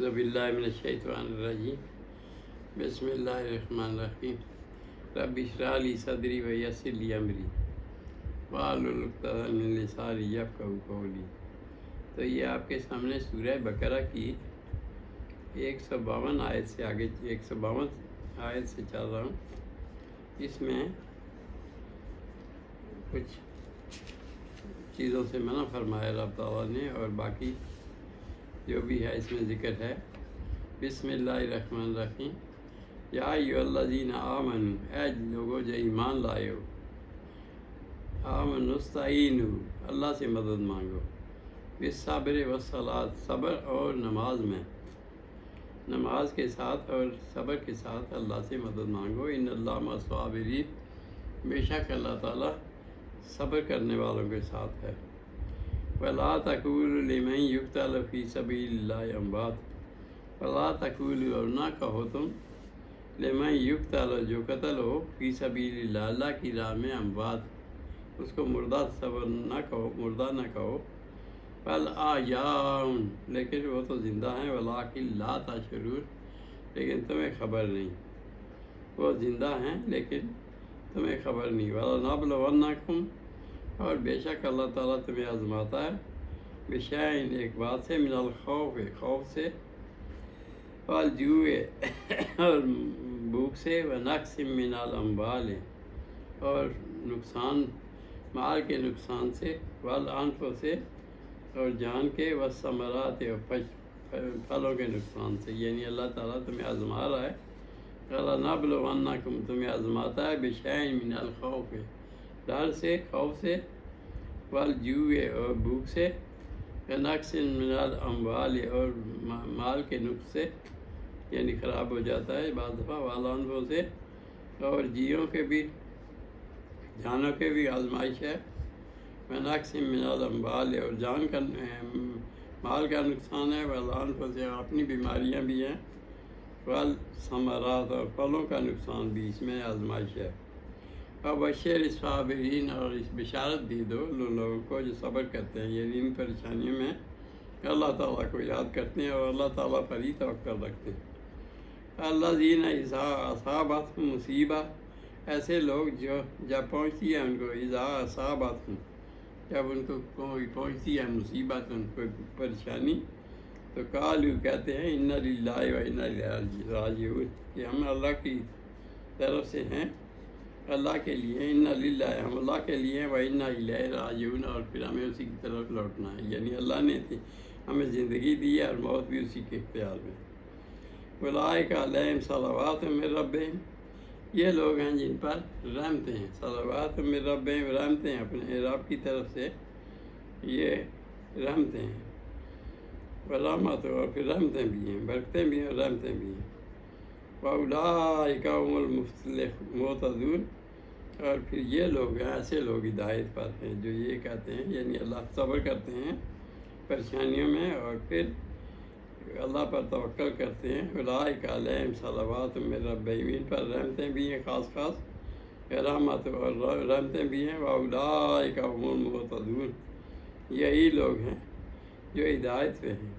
اعوذ باللہ من الشیطان الرجیم بسم اللہ الرحمن الرحیم رب اشرح لی صدری ویسر لی امری واحلل عقدۃ من لسانی یفقہوا قولی۔ تو یہ آپ کے سامنے سورہ بقرہ کی 152 آیت سے آگے 152 آیت سے چل رہا ہوں۔ اس میں کچھ چیزوں سے منع فرمایا رب تعالیٰ نے، اور باقی جو بھی ہے اس میں ذکر ہے۔ بسم اللہ الرحمن الرحیم یا ایھا الذین آمنوا، اے لوگوں جو ایمان لائے ہو، آمنوا استعینوا، اللہ سے مدد مانگو، بالصبر والصلاۃ، صبر اور نماز میں، نماز کے ساتھ اور صبر کے ساتھ اللہ سے مدد مانگو۔ ان اللہ مع الصابرین، بے شک اللہ تعالیٰ صبر کرنے والوں کے ساتھ ہے۔ وَلَا تَقُولُوا لِمَن يُقْتَلُ فِي سَبِيلِ اللَّهِ أَمْوَاتٌ، وَلَا تَقُولُوا، اور نہ کہو تم، لِمَن يُقْتَلُ، جو قتل ہو، فِي سَبِيلِ اللَّهِ، اللہ کی راہ میں، اموات، اس کو مردہ صبر نہ کہو، مردہ نہ کہو، بل احیاء، لیکن وہ تو زندہ ہیں، وَلَٰكِن لَا تَشْعُرُونَ، لیکن تمہیں خبر نہیں، وہ زندہ ہیں لیکن تمہیں خبر نہیں۔ وَلَنَبْلُوَنَّکُمْ، اور بے شک اللہ تعالیٰ تمہیں آزماتا ہے، بشیء، ایک بات سے، من الخوف، خوف سے، والجوع، اور بھوک سے، ونقص من الاموال، اور نقصان، مال کے نقصان سے، والانفس سے، اور جان کے، والثمرات، اور پھلوں کے نقصان سے، یعنی اللہ تعالیٰ تمہیں آزما رہا ہے۔ وَلَنَبْلُوَنَّکُمْ، تمہیں آزماتا ہے، بشیء من الخوف، ڈر سے، خوف سے، والجوع، اور بھوک سے، ونقص من الاموال، اور مال کے نقص سے، یعنی خراب ہو جاتا ہے بعض دفعہ، والانفس سے، اور جیوں کے بھی، جانوں کے بھی آزمائش ہے، ونقص من الاموال، اور جان کا، مال کا نقصان ہے، والانفس سے، اپنی بیماریاں بھی ہیں، والثمرات، اور پھلوں کا نقصان بھی، اس میں آزمائش ہے۔ وبشر الصابرین، اور اس بشارت دی دو لوگوں کو جو صبر کرتے ہیں، یعنی ان پریشانیوں میں اللہ تعالیٰ کو یاد کرتے ہیں اور اللہ تعالیٰ پر ہی توکل رکھتے ہیں۔ الذین اذا اصابتہم مصیبہ، ایسے لوگ جو جب پہنچتی ہے ان کو، اذا اصابتہم، جب ان کو کوئی پہنچتی ہے مصیبت، ان کو پریشانی، تو قالوا، کہتے ہیں، انا للہ و انا الیہ راجعون، کہ ہم اللہ کی طرف سے ہیں، اللہ کے لیے، انا للہ، ہم اللہ کے لیے، و انا الیہ راجعون، اور پھر ہمیں اسی کی طرف لوٹنا ہے، یعنی اللہ نے ہمیں زندگی دی ہے اور موت بھی اسی کے اختیار میں۔ اولئک علیہم صلوات من ربہم، یہ لوگ ہیں جن پر رحمتیں ہیں، صلوات من ربہم، رحمتیں اپنے رب کی طرف سے، یہ رحمتیں ہیں، ورحمت، اور پھر رحمتیں بھی ہیں، برکتیں بھی ہیں اور رحمتیں بھی ہیں۔ وَأُولَٰئِکَ هُمُ الْمُهْتَدُونَ، اور پھر یہ لوگ ہیں، ایسے لوگ ہدایت پر ہیں جو یہ کہتے ہیں، یعنی اللہ صبر کرتے ہیں پریشانیوں میں اور پھر اللہ پر توکل کرتے ہیں۔ اولئک علیہم صلوات من ربہم، ان پر رحمتیں بھی ہیں، خاص رحمت اور رحمتیں بھی ہیں۔ وَأُولَٰئِکَ هُمُ الْمُهْتَدُونَ، یہی لوگ ہیں جو ہدایت پہ ہیں،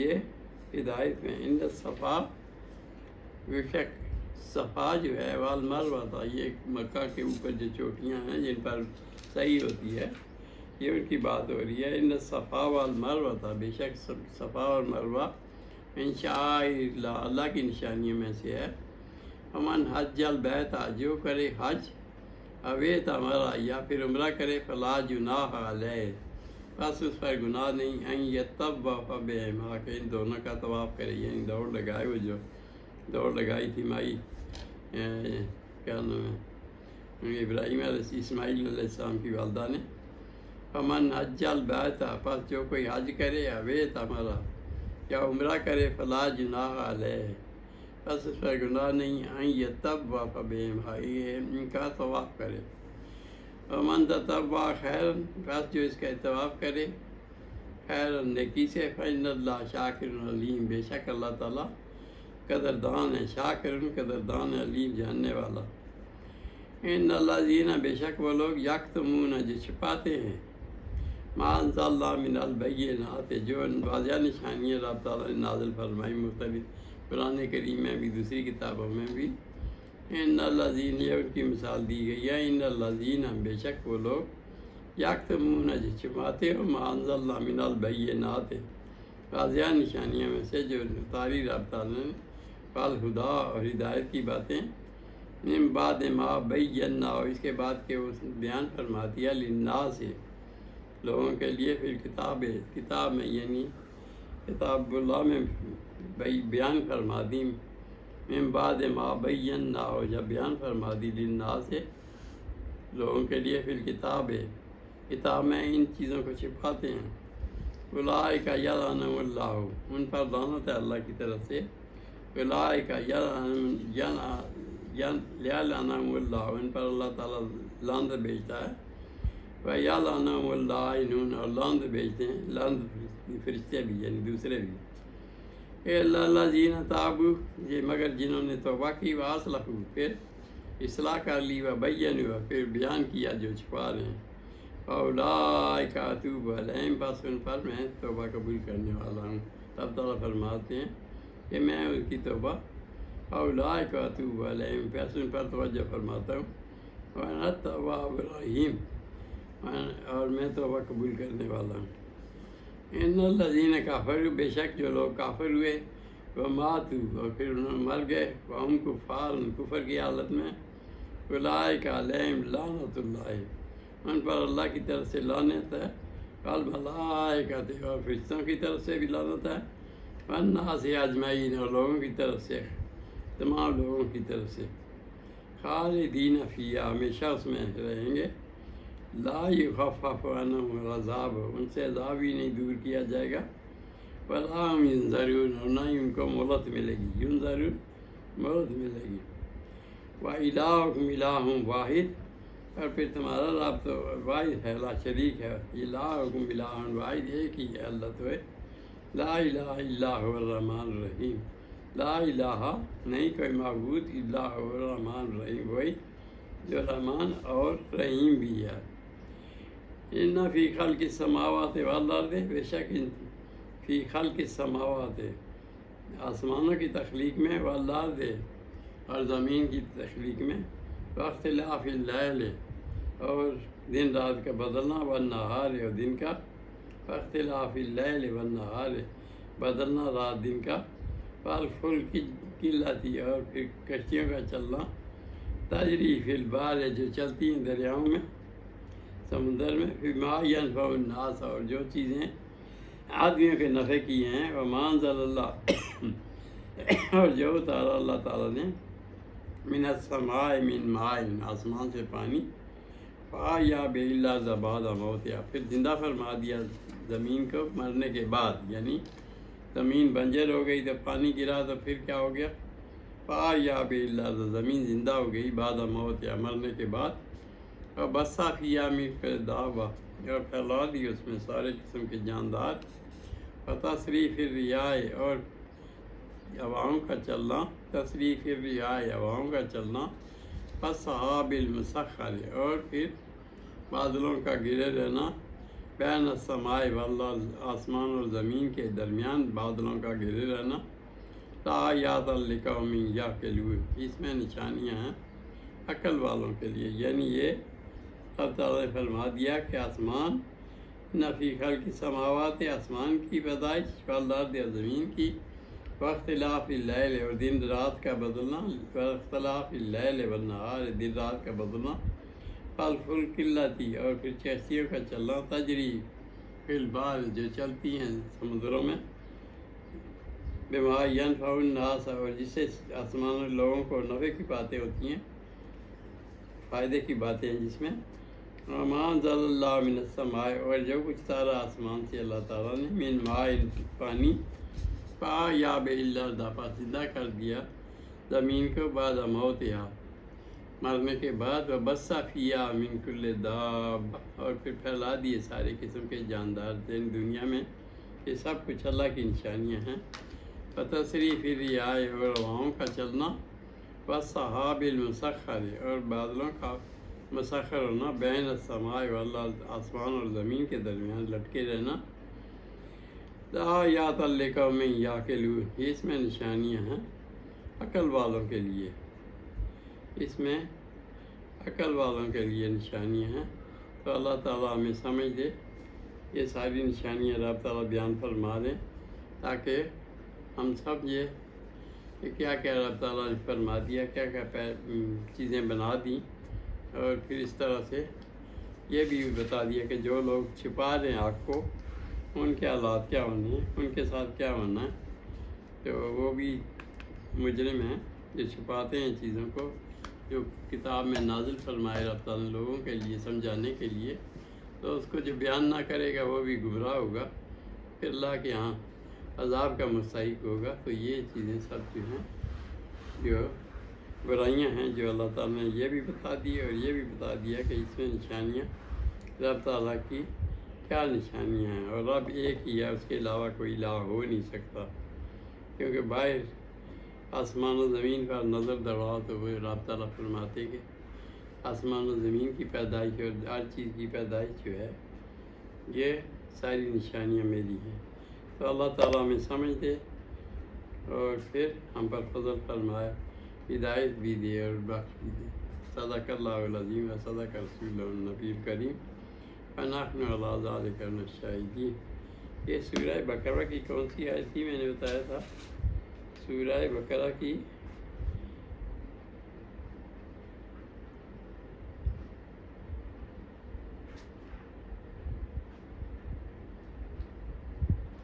یہ ہدایت پہ ہیں۔ ان الصفا، بے شک صفا جو ہے، والمروہ تھا، یہ مکہ کے اوپر جو چوٹیاں ہیں جن پر صحیح ہوتی ہے، یہ ان کی بات ہو رہی ہے۔ ان الصفا والمروہ تھا، بے شک صفا اور مروہ من شعائر اللہ، اللہ کی نشانیوں میں سے ہے۔ ومن حج البیت، جو کرے حج، اویت امرا، یا پھر عمرہ کرے، فلا جناح علیہ، بس اس پر گناہ نہیں، ان یطوف بہما، کہ ان دونوں کا طواف کرے، یعنی دوڑ لگائے، وہ جو دوڑ لگائی تھی مائی، کیا نام ہے، ابراہیم اسماعیل علیہ السلام کی والدہ نے۔ فمن حج البیت، پس جو کوئی حج کرے، اویت امرا، یا عمرہ کرے، فلا جناح علیہ، پس اس پر گناہ نہیں، ان یطوف بہما، ان کا طواف کرے۔ ومن تطوع خیرا، پس جو اس کا طواف کرے خیر نیکی سے، فإن اللہ شاکر علیم، بے شک اللہ تعالیٰ قدردان ہے، شاکر، قدردان ہے، علیم، جاننے والا۔ ان الذین، بے شک وہ لوگ، یکتمون، جو چھپاتے ہیں، ما انزل اللہ من البینات، جو واضح نشانیاں رب تعالیٰ نے نازل فرمائی مختلف قرآن کریم میں بھی دوسری کتابوں میں بھی۔ ان الذین، یہ ان کی مثال دی گئی ہے، ان الذین، بے شک وہ لوگ یکتمون، جو چھپاتے ہو، ما انزل اللہ من البینات، واضح نشانیاں میں سے جو اتاری رب تعالیٰ نے، والہدیٰ، اور ہدایت کی باتیں، من بعد ما بینا، اور اس کے بعد کہ اس بیان فرما دیا، للناس، لوگوں کے لیے، پھر کتاب میں یعنی کتاب اللہ میں بیان فرما دی، من بعد ما بینا، اور جب بیان فرما دی، للناس، لوگوں کے لیے، پھر کتاب میں ان چیزوں کو چھپاتے ہیں، اولئک یلعنہم اللہ، ان پر لعنت ہے اللہ کی طرف سے، اولئک یلعنہم اللہ، ان پر اللہ تعالیٰ لعنت بھیجتا ہے، وَيَلْعَنُهُمُ اللَّاعِنُونَ، اور لعنت بھیجتے ہیں، لعنت فرشتے بھی یعنی دوسرے بھی، إِلَّا الَّذِينَ تَابُوا، یہ مگر جنہوں نے توبہ کی، وَأَصْلَحُوا، پھر اصلاح کر لی، وَبَيَّنُوا، پھر بیان کیا جو چھپا رہے ہیں، فَأُولَٰئِكَ أَتُوبُ عَلَيْهِمْ، بس ان پر میں توبہ قبول کرنے والا ہوں۔ رب تعالیٰ فرماتے ہیں کہ میں ان کی توبہ، فَأُولَٰئِكَ أَتُوبُ عَلَيْهِمْ، پس ان پر توجہ فرماتا ہوں، وَأَنَا التَّوَّابُ الرَّحِيمُ، اور میں توبہ قبول کرنے والا ہوں۔ ان الذین کفروا، بے شک جو لوگ کافر ہوئے، وماتوا، اور پھر انہوں مر گئے، وہم کفار، کفر کی حالت میں، اولئک علیہم لعنت اللہ، ان پر اللہ کی طرف سے لعنت ہے، والملائکۃ، اور فرشتوں کی طرف سے بھی لعنت ہے، والناس اجمعین، اور لوگوں کی طرف سے، تمام لوگوں کی طرف سے، خالدین فیہا، ہمیشہ اس میں رہیں گے، لا یخفف عنہم العذاب، ان سے عذاب ہی نہیں دور کیا جائے گا، ولا هم ینظرون، اور نہ ہی ان کو مہلت ملے گی، ینظرون مہلت ملے گی، وَإِلَٰهُكُمْ إِلَٰهٌ وَاحِدٌ، اور پھر تمہارا رب تو واحد ہے، لا شریک ہے، إِلَٰهُكُمْ إِلَٰهٌ وَاحِدٌ، ایک ہی ہے اللہ تو ہے، لا الہ الا هو الرحمن الرحیم، لا الہ، نہیں کوئی معبود، الا هو الرحمن الرحیم، وہی جو رحمان اور رحیم بھی ہے۔ ان فی خلق السماوات والارض، بے شک فی خلق السماوات، آسمانوں کی تخلیق میں، والارض، اور زمین کی تخلیق میں، واختلاف اللیل، اور دن رات کا بدلنا، والنہار، اور دن کا، واختلاف اللیل والنہار، بدلنا رات دن کا، والفلک التی، اور پھر کشتیوں کا چلنا، تجری فی البحر، جو چلتی ہیں دریاؤں میں، سمندر میں، بما ینفع الناس، اور جو چیزیں آدمیوں کے نفع کی ہیں، وما انزل اللہ، اور جو اتارا اللہ تعالیٰ نے، من السماء من ماء، آسمان سے پانی، فاحیا بہ الارض بعد موتہا، پھر زندہ فرما دیا زمین کو مرنے کے بعد، یعنی زمین بنجر ہو گئی تو پانی گرا تو پھر کیا ہو گیا، فاحیا بہ الارض، زمین زندہ ہو گئی، بعد موتہا، مرنے کے بعد، اور بسا فیہا من دابہ، اور پھیلا دی اس میں سارے قسم کے جاندار، تصریف الریاح، اور ہواؤں کا چلنا، تصریف الریاح، ہواؤں کا چلنا، والسحاب المسخر، اور پھر بادلوں کا گرے رہنا، بین السماء والارض، آسمان اور زمین کے درمیان بادلوں کا گرے رہنا، لآیات لقوم یعقلون، اس میں نشانیاں ہیں عقل والوں کے لیے، یعنی یہ اللہ تعالیٰ نے فرما دیا کہ آسمان، فی خلق السماوات، آسمان کی پیدائش، والارض، اور زمین کی، واختلاف اللیل، اور دن رات کا بدلنا، واختلاف اللیل والنہار، دن رات کا بدلنا، والفلک التی، اور پھر کشتیوں کا چلنا، تجری فی البحر، جو چلتی ہیں سمندروں میں، بما ینفع الناس، اور جس سے آسمان اور لوگوں کو نفع کی باتیں ہوتی ہیں، فائدے کی باتیں ہیں جس میں، وما انزل اللہ من السماء، اور جو کچھ اتارا آسمان سے اللہ تعالیٰ نے، من ماء، پانی، فاحیا بہ الارض، پس زندہ کر دیا زمین کو، بعد موتہا، مرنے کے بعد، وبث فیہا من کل دابہ، اور پھر پھیلا دیے سارے قسم کے جاندار دنیا میں، یہ سب کچھ اللہ کی نشانیاں ہیں، وتصریف الریاح، اور ہواؤں کا چلنا، والسحاب المسخر، اور بادلوں کا مسخر ہونا، بین السماء والارض، آسمان اور زمین کے درمیان لٹکے رہنا، لآیات لقوم یعقلون، اس میں نشانیاں ہیں عقل والوں کے لیے، اس میں عقل والوں کے لیے نشانیاں ہیں۔ تو اللہ تعالیٰ ہمیں سمجھ دے، یہ ساری نشانیاں رب تعالیٰ بیان فرما دیں تاکہ ہم سمجھے کہ کیا کیا رب تعالیٰ نے فرما دیا، کیا کیا چیزیں بنا دیں، اور پھر اس طرح سے یہ بھی بتا دیا کہ جو لوگ چھپا رہے ہیں آگ کو ان کے حالات کیا ہونے ہیں، ان کے ساتھ کیا ہونا ہے۔ تو وہ بھی مجرم ہیں جو چھپاتے ہیں چیزوں کو، جو کتاب میں نازل فرمائے رب تعالیٰ نے لوگوں کے لیے سمجھانے کے لیے، تو اس کو جو بیان نہ کرے گا وہ بھی گمراہ ہوگا، پھر اللہ کے ہاں عذاب کا مستحق ہوگا۔ تو یہ چیزیں سب جو ہیں جو برائیاں ہیں جو اللہ تعالیٰ نے یہ بھی بتا دی اور یہ بھی بتا دیا کہ اس میں نشانیاں رب تعالیٰ کی کیا نشانیاں ہیں، اور رب ایک ہی ہے، اس کے علاوہ کوئی الہ ہو نہیں سکتا، کیونکہ باہر آسمان و زمین پر نظر دوڑاؤ تو وہ رب تعالیٰ فرماتے کہ آسمان و زمین کی پیدائش اور ہر چیز کی پیدائش جو ہے یہ ساری نشانیاں میری ہیں۔ تو اللہ تعالیٰ ہمیں سمجھ دے اور پھر ہم پر فضل فرمائے، ہدایت بھی دے اور بخش بھی دے۔ صدق اللہ العظیم و صدق رسول النبی الکریم ونحن علی ذلک من الشاہدین۔ یہ سورہ بقرہ کی کون سی آیت تھی؟ میں نے بتایا تھا سورہ بقرہ کی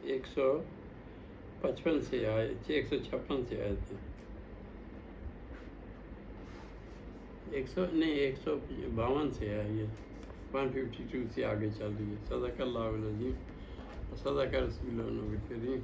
155 سے آئے 156 سے آئے تھے، 152 سے آئے، یہ 152 سے آگے چل رہی ہے۔ صدق اللہ العظیم و صدق رسول النبی الکریم۔